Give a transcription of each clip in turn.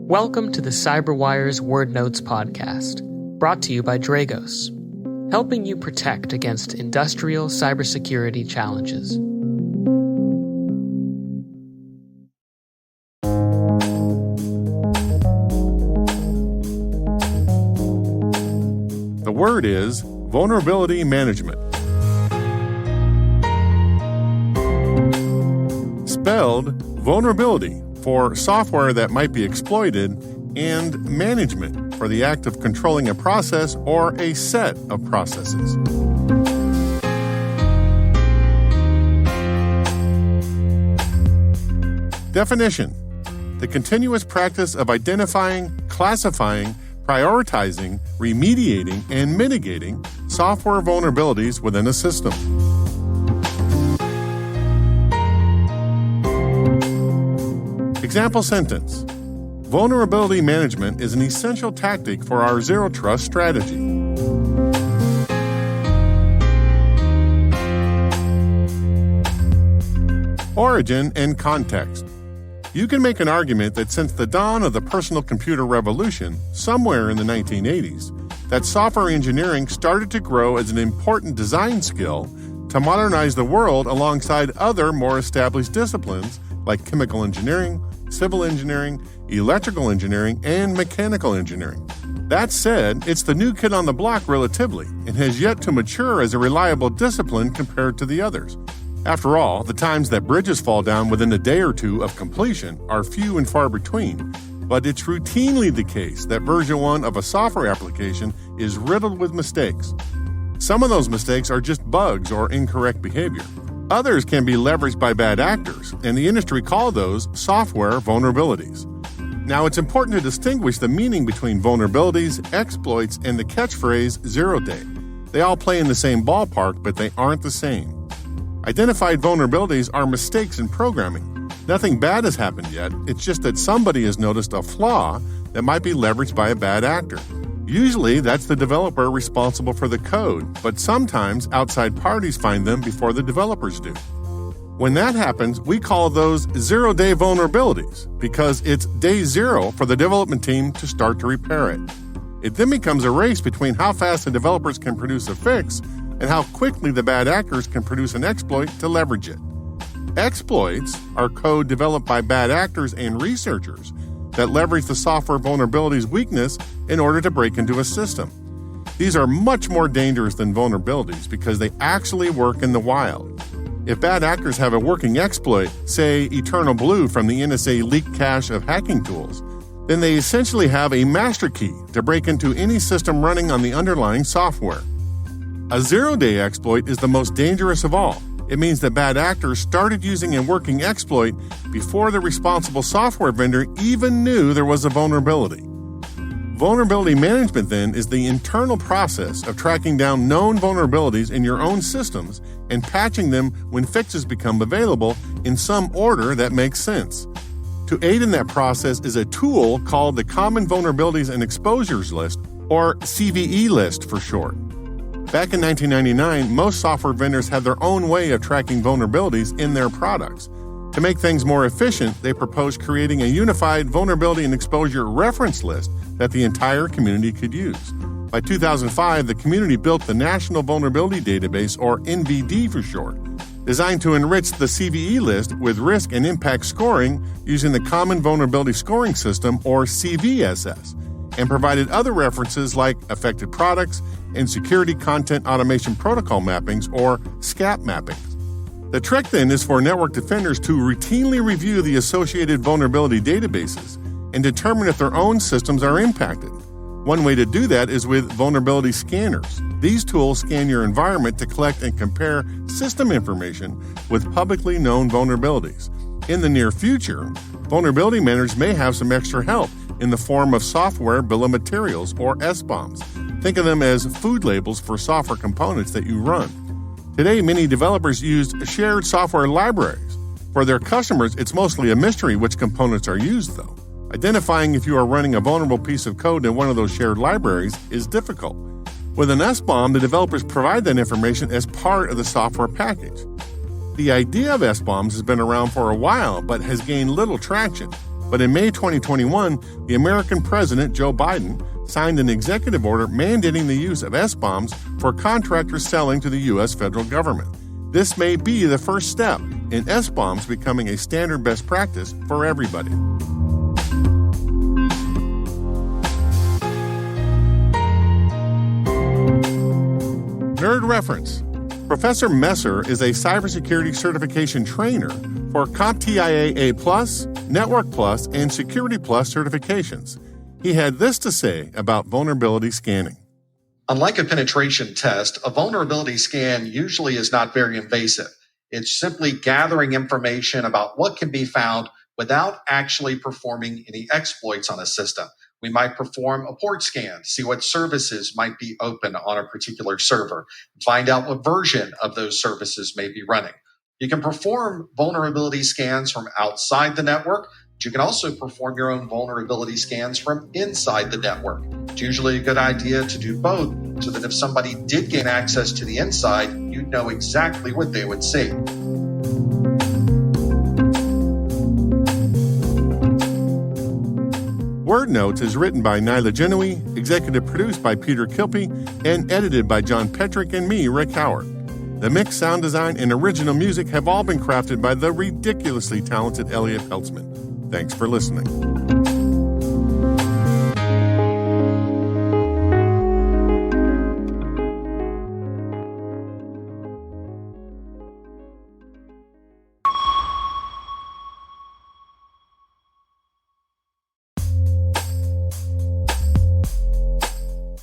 Welcome to the CyberWire's Word Notes podcast, brought to you by Dragos, helping you protect against industrial cybersecurity challenges. The word is vulnerability management. Spelled vulnerability for software that might be exploited, and management for the act of controlling a process or a set of processes. Definition: the continuous practice of identifying, classifying, prioritizing, remediating, and mitigating software vulnerabilities within a system. Example sentence: vulnerability management is an essential tactic for our zero trust strategy. Origin and context. You can make an argument that since the dawn of the personal computer revolution, somewhere in the 1980s, that software engineering started to grow as an important design skill to modernize the world alongside other more established disciplines like chemical engineering, civil engineering, electrical engineering, and mechanical engineering. That said, it's the new kid on the block relatively, and has yet to mature as a reliable discipline compared to the others. After all, the times that bridges fall down within a day or two of completion are few and far between, but it's routinely the case that version 1 of a software application is riddled with mistakes. Some of those mistakes are just bugs or incorrect behavior. Others can be leveraged by bad actors, and the industry call those software vulnerabilities. Now, it's important to distinguish the meaning between vulnerabilities, exploits, and the catchphrase zero day. They all play in the same ballpark, but they aren't the same. Identified vulnerabilities are mistakes in programming. Nothing bad has happened yet, it's just that somebody has noticed a flaw that might be leveraged by a bad actor. Usually, that's the developer responsible for the code, but sometimes outside parties find them before the developers do. When that happens, we call those zero-day vulnerabilities because it's day zero for the development team to start to repair it. It then becomes a race between how fast the developers can produce a fix and how quickly the bad actors can produce an exploit to leverage it. Exploits are code developed by bad actors and researchers that leverage the software vulnerability's weakness in order to break into a system. These are much more dangerous than vulnerabilities because they actually work in the wild. If bad actors have a working exploit, say Eternal Blue from the NSA leaked cache of hacking tools, then they essentially have a master key to break into any system running on the underlying software. A zero-day exploit is the most dangerous of all. It means that bad actors started using a working exploit before the responsible software vendor even knew there was a vulnerability. Vulnerability management, then, is the internal process of tracking down known vulnerabilities in your own systems and patching them when fixes become available in some order that makes sense. To aid in that process is a tool called the Common Vulnerabilities and Exposures List, or CVE list for short. Back in 1999, most software vendors had their own way of tracking vulnerabilities in their products. To make things more efficient, they proposed creating a unified vulnerability and exposure reference list that the entire community could use. By 2005, the community built the National Vulnerability Database, or NVD for short, designed to enrich the CVE list with risk and impact scoring using the Common Vulnerability Scoring System, or CVSS, and provided other references like affected products and security content automation protocol mappings, or SCAP mappings. The trick then is for network defenders to routinely review the associated vulnerability databases and determine if their own systems are impacted. One way to do that is with vulnerability scanners. These tools scan your environment to collect and compare system information with publicly known vulnerabilities. In the near future, vulnerability managers may have some extra help in the form of software bill of materials, or SBOMs. Think of them as food labels for software components that you run. Today, many developers use shared software libraries. For their customers, it's mostly a mystery which components are used, though. Identifying if you are running a vulnerable piece of code in one of those shared libraries is difficult. With an SBOM, the developers provide that information as part of the software package. The idea of S-bombs has been around for a while, but has gained little traction. But in May 2021, the American President, Joe Biden, signed an executive order mandating the use of S-bombs for contractors selling to the U.S. federal government. This may be the first step in S-bombs becoming a standard best practice for everybody. Nerd Reference. Professor Messer is a cybersecurity certification trainer for CompTIA A+, Network Plus, and Security Plus certifications. He had this to say about vulnerability scanning. Unlike a penetration test, a vulnerability scan usually is not very invasive. It's simply gathering information about what can be found without actually performing any exploits on a system. We might perform a port scan, see what services might be open on a particular server, find out what version of those services may be running. You can perform vulnerability scans from outside the network, but you can also perform your own vulnerability scans from inside the network. It's usually a good idea to do both so that if somebody did gain access to the inside, you'd know exactly what they would see. Word Notes is written by Nyla Genoe, executive produced by Peter Kilpie, and edited by John Petrick and me, Rick Howard. The mix, sound design, and original music have all been crafted by the ridiculously talented Elliot Peltzman. Thanks for listening.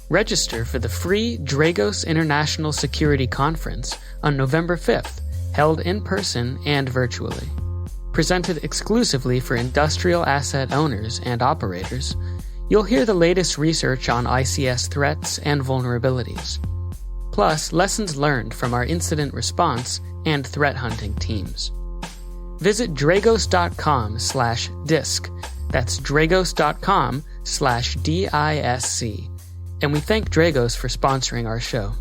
Register for the free Dragos International Security Conference on November 5th, held in person and virtually. Presented exclusively for industrial asset owners and operators, you'll hear the latest research on ICS threats and vulnerabilities, plus lessons learned from our incident response and threat hunting teams. Visit dragos.com/disc. That's dragos.com/DISC. And we thank Dragos for sponsoring our show.